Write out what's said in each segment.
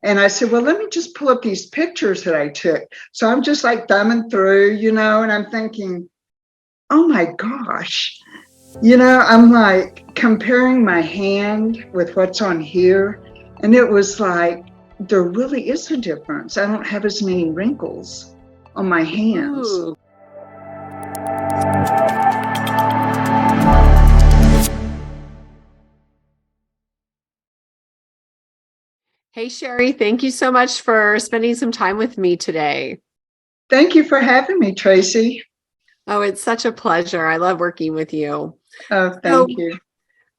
And I said, well, let me just pull up these pictures that I took. So I'm just like thumbing through, and I'm thinking, oh my gosh, I'm like comparing my hand with what's on here. And it was like, there really is a difference. I don't have as many wrinkles on my hands. Ooh. Hey, Sherri, thank you so much for spending some time with me today. Thank you for having me, Tracy. Oh, it's such a pleasure. I love working with you. Oh, thank you.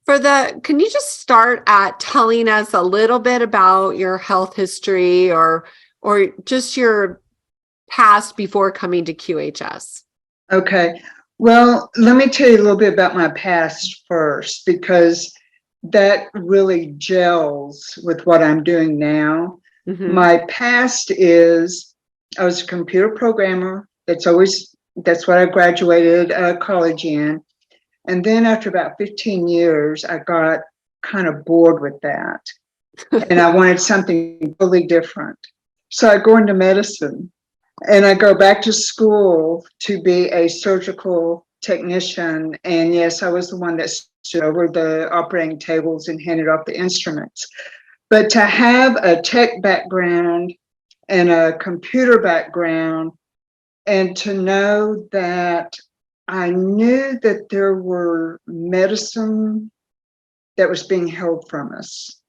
Can you just start at telling us a little bit about your health history or just your past before coming to QHS? Okay. Well, let me tell you a little bit about my past first, because that really gels with what I'm doing now. Mm-hmm. My past is I was a computer programmer. That's what I graduated college in. And then after about 15 years, I got kind of bored with that. And I wanted something totally different. So I go into medicine. And I go back to school to be a surgical technician. And yes, I was the one that stood over the operating tables and handed off the instruments. But to have a tech background and a computer background, and to know that I knew that there were medicine that was being held from us.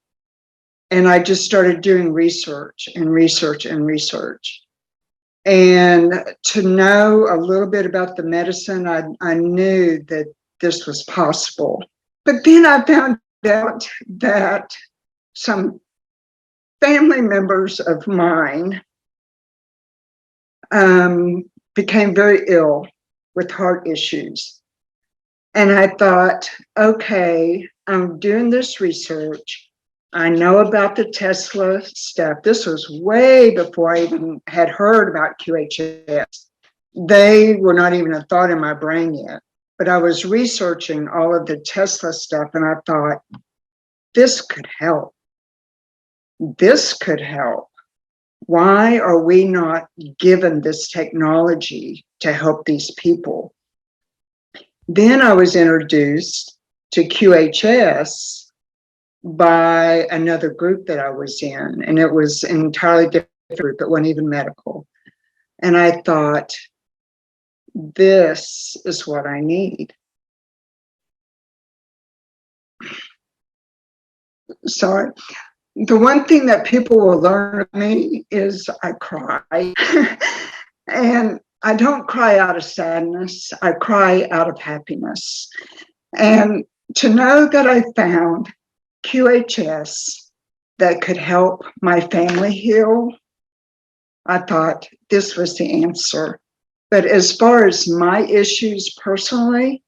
And I just started doing research and research and research. And to know a little bit about the medicine, I knew that this was possible. But then I found out that some family members of mine became very ill with heart issues. And I thought, okay, I'm doing this research. I know about the Tesla stuff. This was way before I even had heard about QHS. They were not even a thought in my brain yet. But I was researching all of the Tesla stuff, and I thought, this could help. This could help. Why are we not given this technology to help these people? Then I was introduced to QHS by another group that I was in, and it was an entirely different group. It wasn't even medical. And I thought, this is what I need. Sorry. The one thing that people will learn of me is I cry. And I don't cry out of sadness. I cry out of happiness. And to know that I found QHS that could help my family heal, I thought this was the answer. But as far as my issues personally,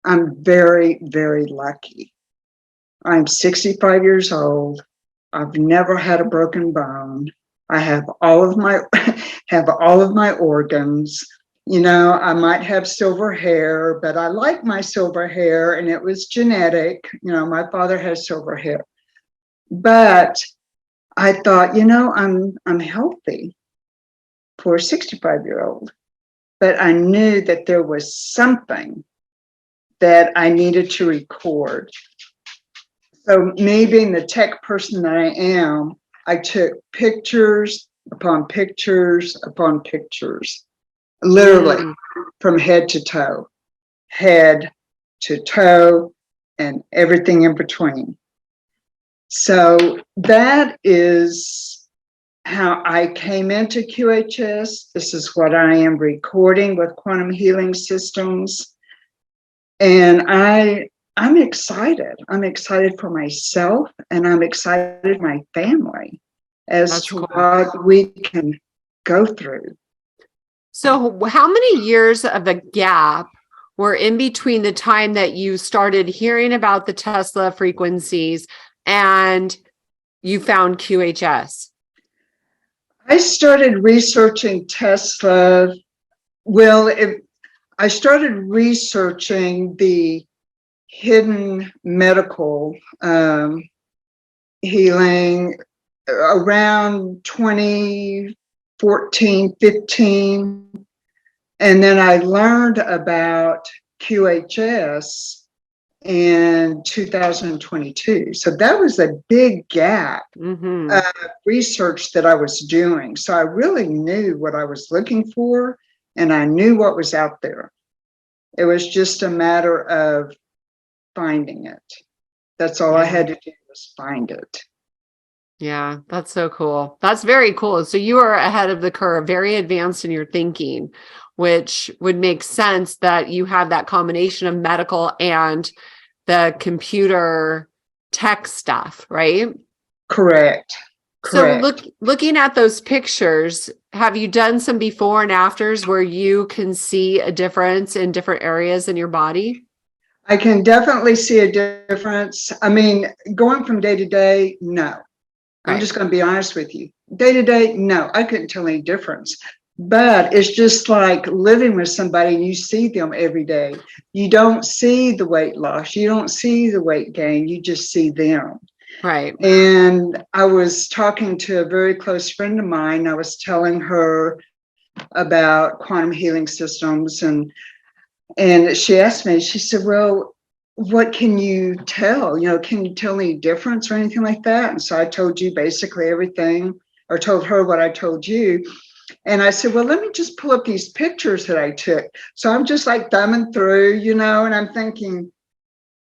I'm very, very lucky. I'm 65 years old. I've never had a broken bone. I have all of my organs. I might have silver hair, but I like my silver hair, and it was genetic. My father has silver hair. But I thought, I'm healthy for a 65-year-old. But I knew that there was something that I needed to record. So me being the tech person that I am, I took pictures upon pictures upon pictures. Literally from head to toe, and everything in between. So that is how I came into QHS. This is what I am recording with Quantum Healing Systems. And I'm excited. I'm excited for myself, and I'm excited for my family as to what we can go through. So how many years of a gap were in between the time that you started hearing about the Tesla frequencies and you found QHS? I started researching Tesla. I started researching the hidden medical healing around 2014, 15. And then I learned about QHS in 2022. So that was a big gap of research that I was doing. So I really knew what I was looking for, and I knew what was out there. It was just a matter of finding it. That's all I had to do was find it. Yeah, that's so cool. That's very cool. So you are ahead of the curve, very advanced in your thinking, which would make sense that you have that combination of medical and the computer tech stuff, right? Correct. So looking at those pictures, have you done some before and afters where you can see a difference in different areas in your body? I can definitely see a difference. I mean, going from day to day, no. I'm just going to be honest with you. Day to day, no, I couldn't tell any difference. But it's just like living with somebody and you see them every day. You don't see the weight loss. You don't see the weight gain. You just see them. Right. And I was talking to a very close friend of mine. I was telling her about quantum healing systems. And she asked me, she said, well, what can you tell? You know, can you tell any difference or anything like that? And so I told you basically everything, or told her what I told you. And I said, well, let me just pull up these pictures that I took. So I'm just like thumbing through, you know, and I'm thinking,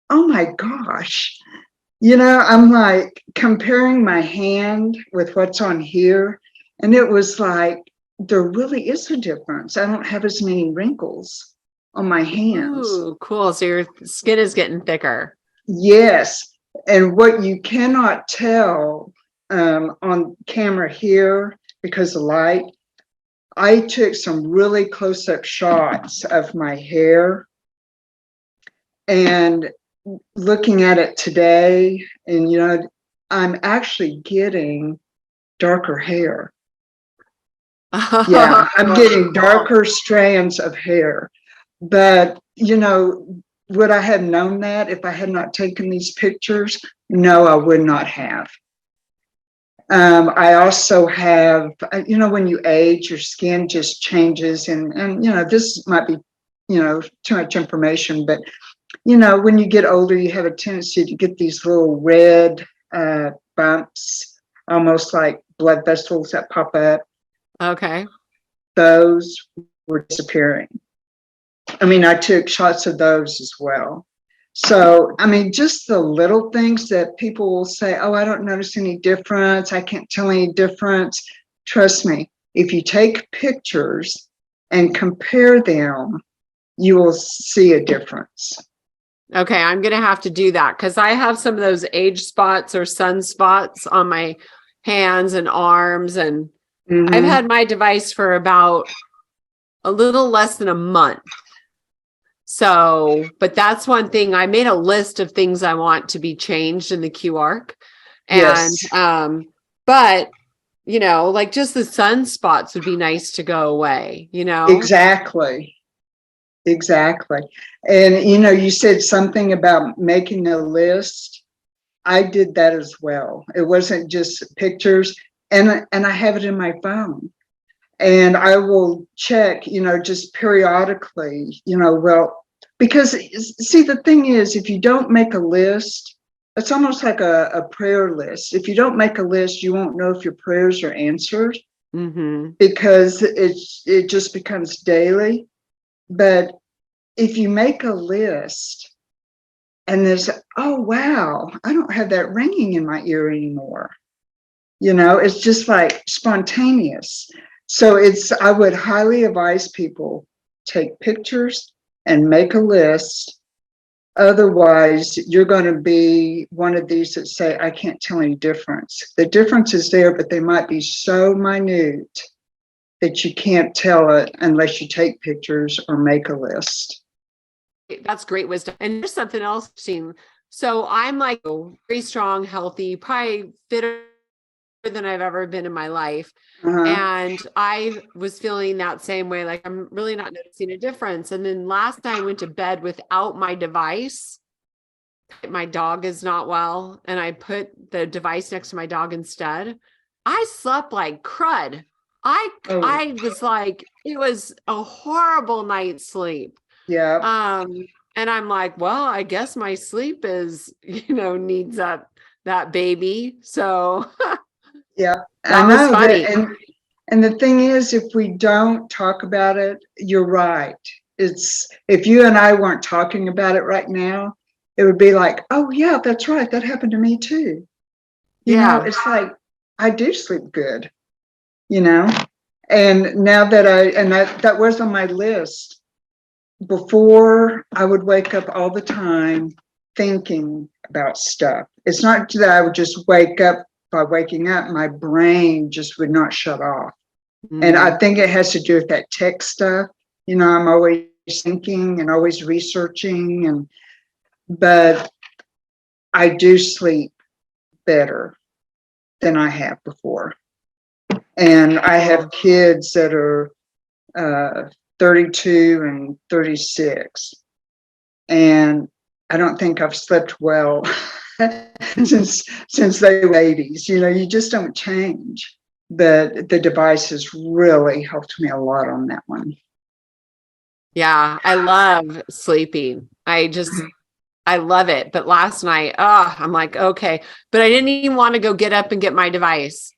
oh my gosh, you know, I'm like comparing my hand with what's on here. And it was like, there really is a difference. I don't have as many wrinkles on my hands. Ooh, cool. So your skin is getting thicker. Yes. And what you cannot tell on camera here because of light, I took some really close-up shots of my hair, and looking at it today, and you know, I'm actually getting darker hair. Yeah, I'm getting darker strands of hair. But you know, would I have known that if I had not taken these pictures? No, I would not have. I also have, you know, when you age, your skin just changes, and you know, this might be, you know, too much information, but you know, when you get older, you have a tendency to get these little red bumps, almost like blood vessels that pop up. Okay. Those were disappearing. I mean, I took shots of those as well. So, I mean, just the little things that people will say, oh, I don't notice any difference. I can't tell any difference. Trust me, if you take pictures and compare them, you will see a difference. Okay, I'm going to have to do that because I have some of those age spots or sunspots on my hands and arms. And I've had my device for about a little less than a month. So, but that's one thing. I made a list of things I want to be changed in the QArc. And, Yes. but, you know, like just the sunspots would be nice to go away, you know? Exactly. Exactly. And, you know, you said something about making a list. I did that as well. It wasn't just pictures, and I have it in my phone. And I will check, you know, just periodically, you know, well, because see, the thing is, if you don't make a list, it's almost like a prayer list. If you don't make a list, you won't know if your prayers are answered because it just becomes daily. But if you make a list and there's, oh, wow, I don't have that ringing in my ear anymore. You know, it's just like spontaneous. So I would highly advise people take pictures and make a list. Otherwise, you're going to be one of these that say, I can't tell any difference. The difference is there, but they might be so minute that you can't tell it unless you take pictures or make a list. That's great wisdom. And there's something else I've seen. So I'm like very strong, healthy, probably fitter than I've ever been in my life. And I was feeling that same way, like I'm really not noticing a difference. And then last night I went to bed without my device. My dog is not well, and I put the device next to my dog instead. I slept like crud. I was like, it was a horrible night's sleep. Yeah. And I'm like, well, I guess my sleep is, needs that baby. So Yeah. that I was know that. funny. And the thing is, if we don't talk about it, you're right. It's if you and I weren't talking about it right now, it would be like, oh yeah, that's right. That happened to me too. Yeah. It's like I do sleep good, you know. And now that was on my list. Before, I would wake up all the time thinking about stuff. It's not that I would just wake up. By waking up, my brain just would not shut off. And I think it has to do with that tech stuff. I'm always thinking and always researching, but I do sleep better than I have before. And I have kids that are 32 and 36. And I don't think I've slept well since they were babies. You just don't change. But the device has really helped me a lot on that one. Yeah, I love sleeping. I love it. But last night, I'm like, okay. But I didn't even want to go get up and get my device.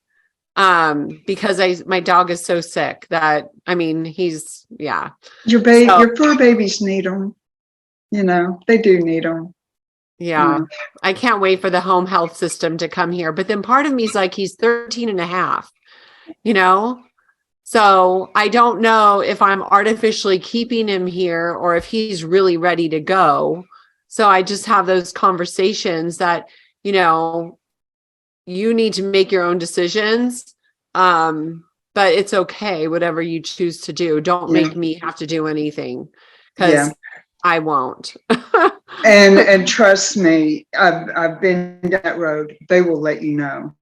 Because my dog is so sick that, he's, yeah. Your fur babies need them. They do need them. Yeah. I can't wait for the home health system to come here. But then part of me is like, he's 13 and a half, So I don't know if I'm artificially keeping him here or if he's really ready to go. So I just have those conversations that, you need to make your own decisions. But it's okay, whatever you choose to do. Don't make me have to do anything because I won't. And trust me, I've been down that road. They will let you know.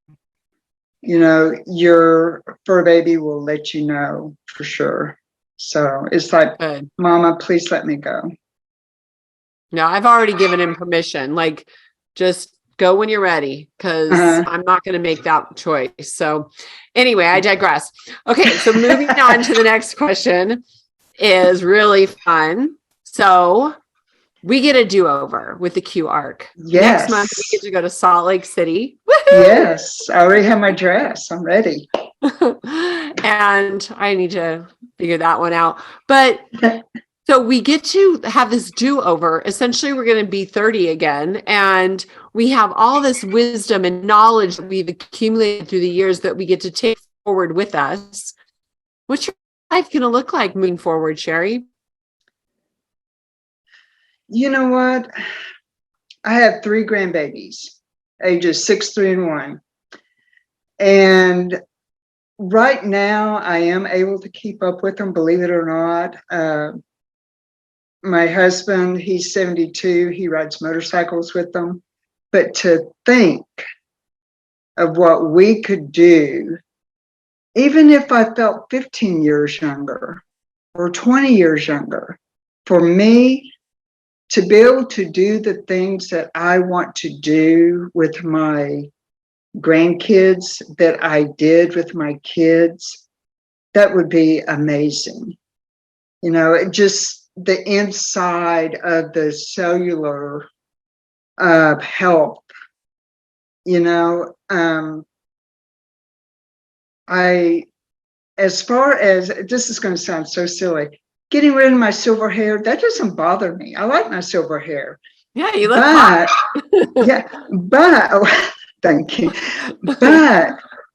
Your fur baby will let you know for sure. So it's like, good. Mama, please let me go. No, I've already given him permission. Like, just go when you're ready, because I'm not going to make that choice. So anyway, I digress. Okay, so moving on to the next question is really fun. So we get a do-over with the Q Arc. Yes. Next month, we get to go to Salt Lake City. Woo-hoo! Yes, I already have my dress. I'm ready. And I need to figure that one out. But so we get to have this do-over. Essentially, we're going to be 30 again. And we have all this wisdom and knowledge that we've accumulated through the years that we get to take forward with us. What's your life going to look like moving forward, Sherri? You know what? I have 3 grandbabies, ages 6, 3, and 1. And right now, I am able to keep up with them, believe it or not. My husband, he's 72. He rides motorcycles with them. But to think of what we could do, even if I felt 15 years younger or 20 years younger, for me to be able to do the things that I want to do with my grandkids that I did with my kids, that would be amazing. It just the inside of the cellular health, as far as, this is going to sound so silly, getting rid of my silver hair, that doesn't bother me. I like my silver hair. Yeah, you look hot. But thank you. But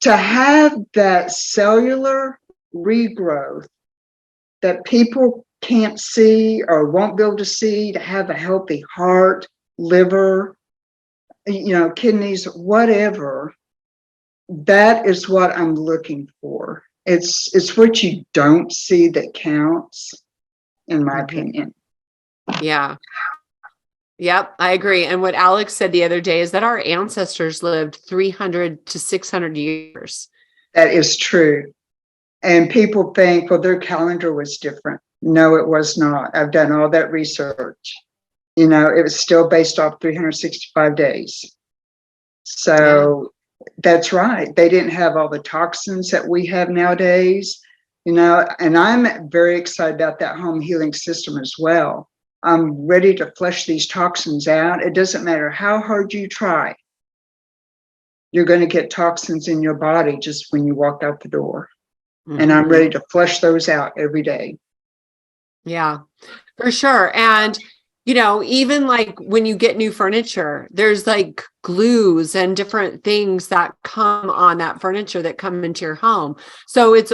to have that cellular regrowth that people can't see or won't be able to see, to have a healthy heart, liver, kidneys, whatever, that is what I'm looking for. It's what you don't see that counts, in my opinion. Yeah. Yep, I agree. And what Alex said the other day is that our ancestors lived 300 to 600 years. That is true. And people think, well, their calendar was different. No, it was not. I've done all that research. It was still based off 365 days. So That's right. They didn't have all the toxins that we have nowadays, and I'm very excited about that home healing system as well. I'm ready to flush these toxins out. It doesn't matter how hard you try. You're going to get toxins in your body just when you walk out the door. And I'm ready to flush those out every day. Yeah, for sure. And, even like when you get new furniture, there's like glues and different things that come on that furniture that come into your home. So it's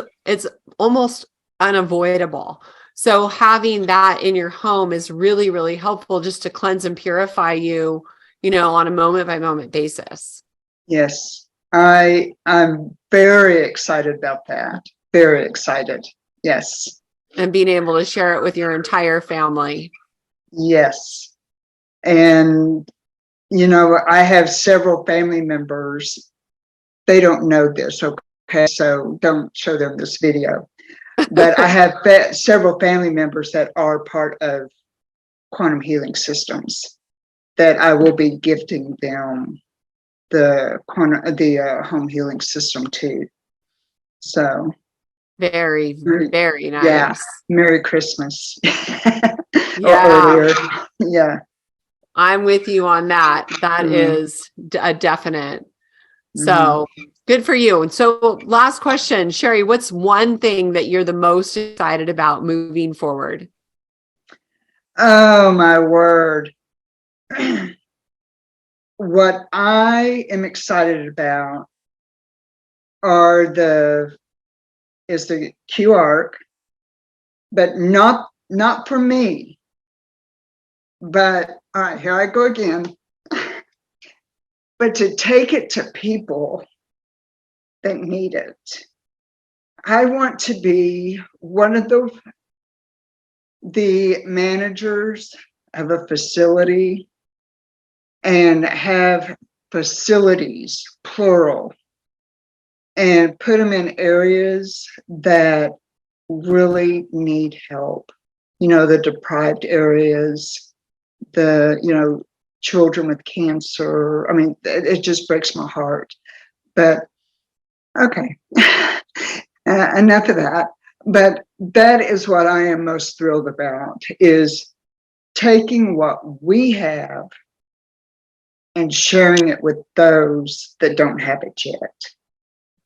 almost unavoidable. So having that in your home is really, really helpful just to cleanse and purify you, on a moment by moment basis. Yes, I'm very excited about that. Very excited. Yes. And being able to share it with your entire family. Yes. And, I have several family members. They don't know this, okay? So don't show them this video. But I have several family members that are part of quantum healing systems that I will be gifting them the home healing system too. So very, very nice. Yeah. Merry Christmas. Yeah. Or earlier. Yeah. I'm with you on that. That is a definite. So good for you. And so last question, Sherri, what's one thing that you're the most excited about moving forward? Oh, my word. What I am excited about is the Q arc, but not for me. But all right, here I go again. But to take it to people that need it. I want to be one of the managers of a facility and have facilities, plural, and put them in areas that really need help. The deprived areas, the, children with cancer. I mean, it just breaks my heart. But okay, enough of that. But that is what I am most thrilled about, is taking what we have and sharing it with those that don't have it yet.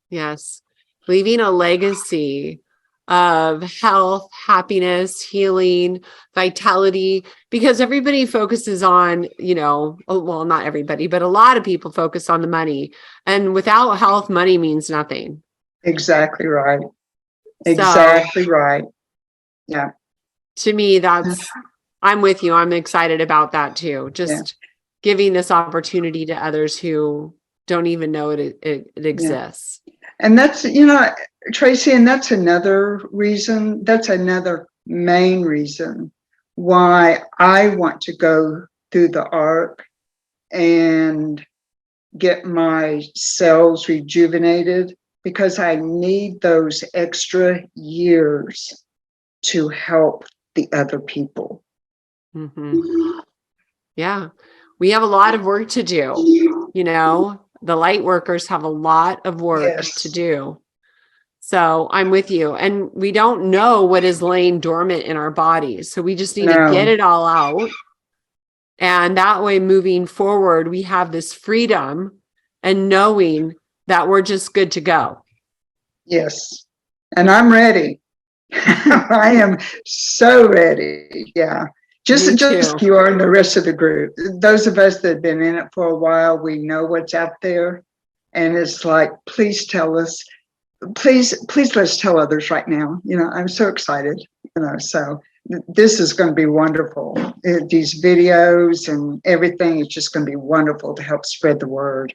Yes. Leaving a legacy of health, happiness, healing, vitality, because everybody focuses on, well, not everybody, but a lot of people focus on the money. And without health, money means nothing. Exactly right. Exactly right. Yeah. To me, I'm with you. I'm excited about that too. Just giving this opportunity to others who don't even know it exists. And that's, Tracy, and that's another reason, that's another main reason why I want to go through the arc and get my cells rejuvenated, because I need those extra years to help the other people. Yeah, we have a lot of work to do. The light workers have a lot of work to do. So I'm with you. And we don't know what is laying dormant in our bodies. So we just need to get it all out. And that way, moving forward, we have this freedom and knowing that we're just good to go. Yes. And I'm ready. I am so ready. Yeah. Just you are and the rest of the group. Those of us that have been in it for a while, we know what's out there. And it's like, please tell us. Please let's tell others right now. I'm so excited. So this is going to be wonderful. These videos and everything is just going to be wonderful to help spread the word.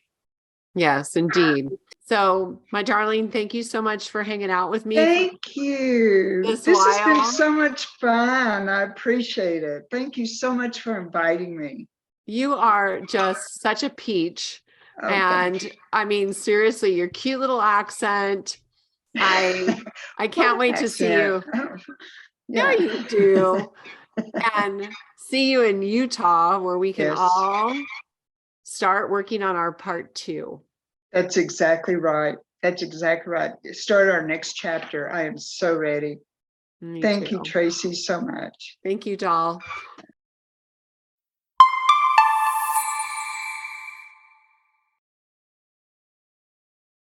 Yes, indeed. So, my darling, thank you so much for hanging out with me. Thank you. This has been so much fun. I appreciate it. Thank you so much for inviting me. You are just such a peach. Okay. And I mean, seriously, your cute little accent. I can't wait to see you. Yeah, you do. And see you in Utah, where we can all start working on our part 2. That's exactly right. That's exactly right. Start our next chapter. I am so ready. Me Thank you, too. Tracy, so much. Thank you, doll.